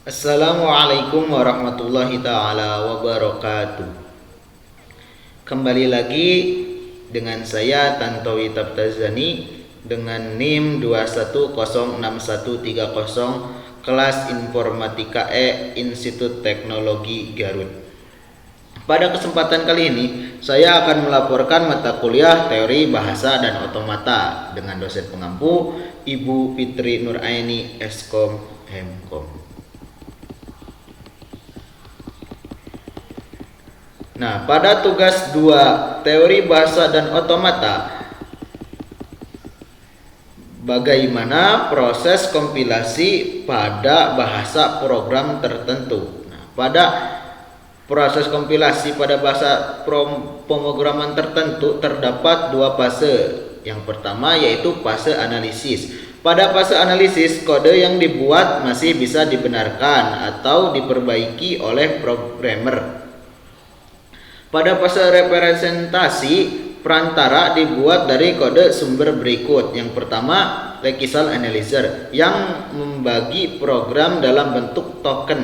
Assalamualaikum warahmatullahi ta'ala wabarakatuh. Kembali lagi dengan saya Tantowi Tabtazani dengan NIM 2106130 kelas Informatika E Institut Teknologi Garut. Pada kesempatan kali ini saya akan melaporkan mata kuliah Teori Bahasa dan Otomata dengan dosen pengampu Ibu Fitri Nuraini Eskom Hemkom. Nah, pada tugas 2 teori bahasa dan otomata, bagaimana proses kompilasi pada bahasa program tertentu. Nah, pada proses kompilasi pada bahasa pemrograman tertentu terdapat dua fase. Yang pertama yaitu fase analisis. Pada fase analisis, kode yang dibuat masih bisa dibenarkan atau diperbaiki oleh programmer. Pada fase representasi, perantara dibuat dari kode sumber berikut. Yang pertama, lexical analyzer yang membagi program dalam bentuk token,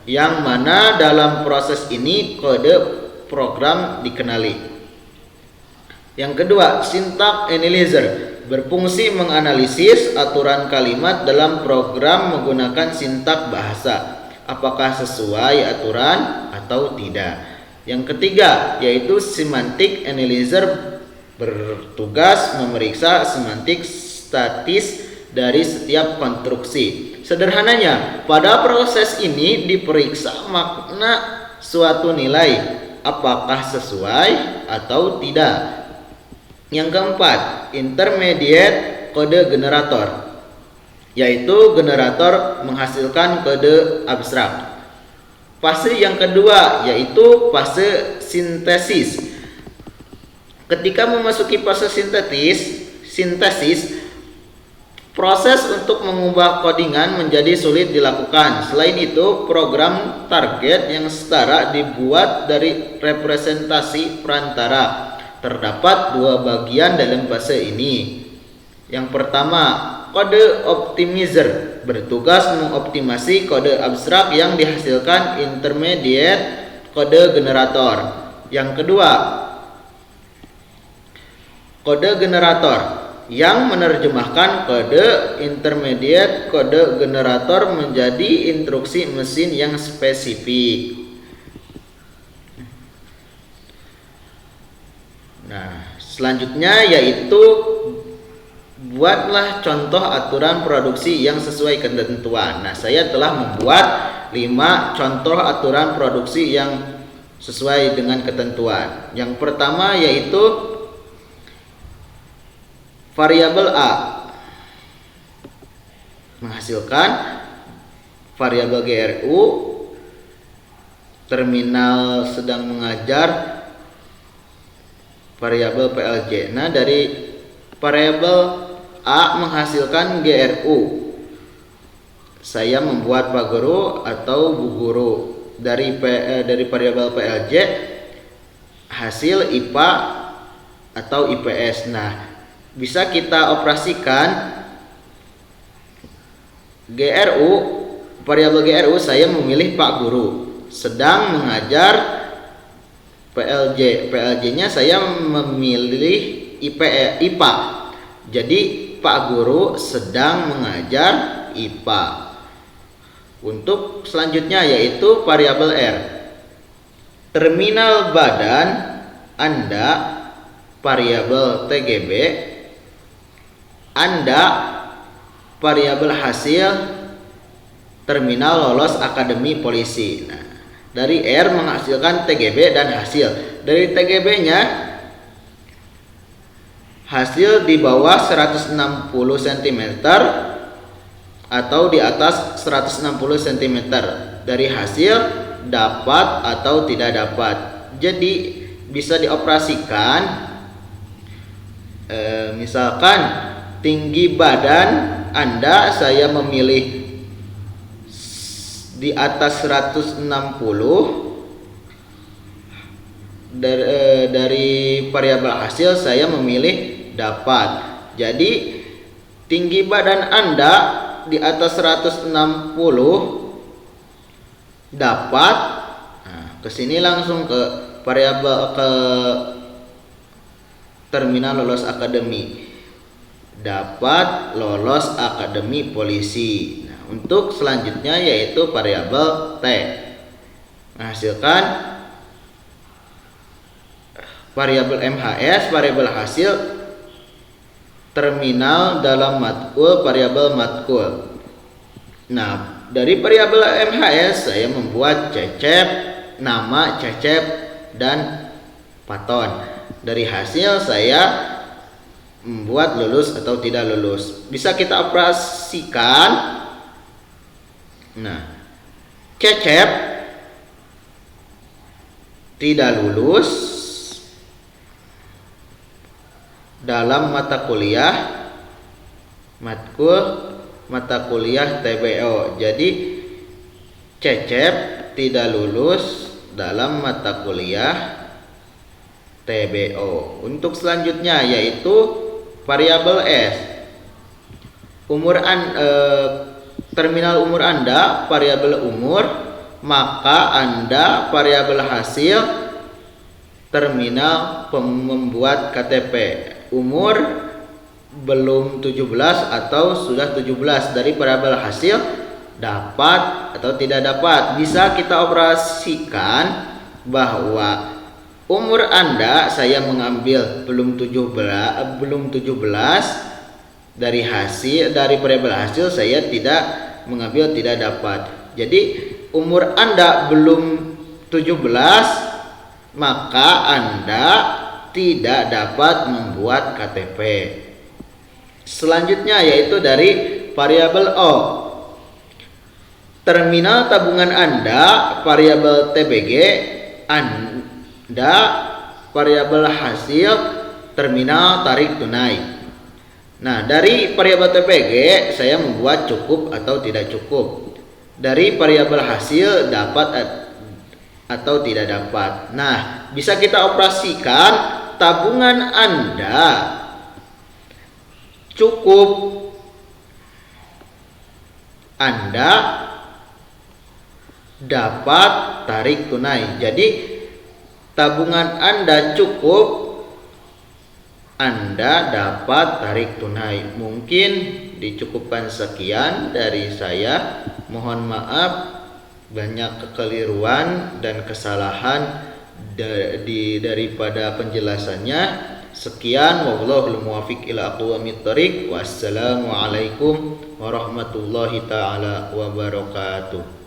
yang mana dalam proses ini kode program dikenali. Yang kedua, syntax analyzer berfungsi menganalisis aturan kalimat dalam program menggunakan sintaks bahasa, apakah sesuai aturan atau tidak. Yang ketiga yaitu semantic analyzer bertugas memeriksa semantik statis dari setiap konstruksi. Sederhananya, pada proses ini diperiksa makna suatu nilai apakah sesuai atau tidak. Yang keempat, intermediate kode generator, yaitu generator menghasilkan kode abstrak. Fase yang kedua yaitu fase sintesis. Ketika memasuki fase sintesis, proses untuk mengubah codingan menjadi sulit dilakukan. Selain itu, program target yang setara dibuat dari representasi perantara. Terdapat dua bagian dalam fase ini. Yang pertama, kode optimizer bertugas mengoptimasi kode abstrak yang dihasilkan intermediate kode generator. Yang kedua, kode generator yang menerjemahkan kode intermediate kode generator menjadi instruksi mesin yang spesifik. Nah, selanjutnya yaitu buatlah contoh aturan produksi yang sesuai ketentuan. Nah, saya telah membuat 5 contoh aturan produksi yang sesuai dengan ketentuan. Yang pertama yaitu variabel A menghasilkan variabel GRU, terminal sedang mengajar variabel PLJ. Nah, dari variabel A menghasilkan GRU, saya membuat Pak Guru atau Bu Guru. Dari variabel PLJ hasil IPA atau IPS. Nah, bisa kita operasikan GRU, variabel GRU saya memilih Pak Guru sedang mengajar PLJ. PLJ-nya saya memilih IPA. Jadi Pak Guru sedang mengajar IPA. Untuk selanjutnya yaitu variabel R. Terminal badan Anda variabel TGB, Anda variabel hasil terminal lolos akademi polisi. Nah, dari R menghasilkan TGB dan hasil. Dari TGB-nya hasil di bawah 160 cm atau di atas 160 cm. Dari hasil dapat atau tidak dapat. Jadi bisa dioperasikan misalkan tinggi badan Anda saya memilih di atas 160. Dari variabel hasil saya memilih dapat. Jadi tinggi badan Anda di atas 160 dapat. Nah, ke sini langsung ke variabel ke terminal lolos akademi. Dapat lolos akademi polisi. Nah, untuk selanjutnya yaitu variabel T. Menghasilkan variabel MHS, variabel hasil terminal dalam matkul, variabel matkul. Nah, dari variabel MHS saya membuat Cecep, nama Cecep dan Paton. Dari hasil saya membuat lulus atau tidak lulus. Bisa kita operasikan. Nah, Cecep tidak lulus dalam mata kuliah matkul mata kuliah TBO. Jadi Cecep tidak lulus dalam mata kuliah TBO. Untuk selanjutnya yaitu variabel S. Terminal umur Anda variabel umur, maka Anda variabel hasil terminal membuat KTP. Umur belum 17 atau sudah 17. Dari variabel hasil dapat atau tidak dapat. Bisa kita operasikan bahwa umur Anda saya mengambil belum 17. Dari variabel hasil saya tidak mengambil tidak dapat. Jadi umur Anda belum 17, maka Anda tidak dapat membuat KTP. Selanjutnya yaitu dari variabel O. Terminal tabungan Anda variabel TBG, Anda variabel hasil terminal tarik tunai. Nah, dari variabel TPG saya membuat cukup atau tidak cukup. Dari variabel hasil dapat atau tidak dapat. Nah, bisa kita operasikan tabungan Anda cukup, Anda dapat tarik tunai. Jadi tabungan Anda cukup, Anda dapat tarik tunai. Mungkin dicukupkan sekian dari saya. Mohon maaf banyak kekeliruan dan kesalahan daripada penjelasannya. Sekian, wallahul muwaffiq ila aqwamit thoriq. Wassalamualaikum warahmatullahi taala wabarakatuh.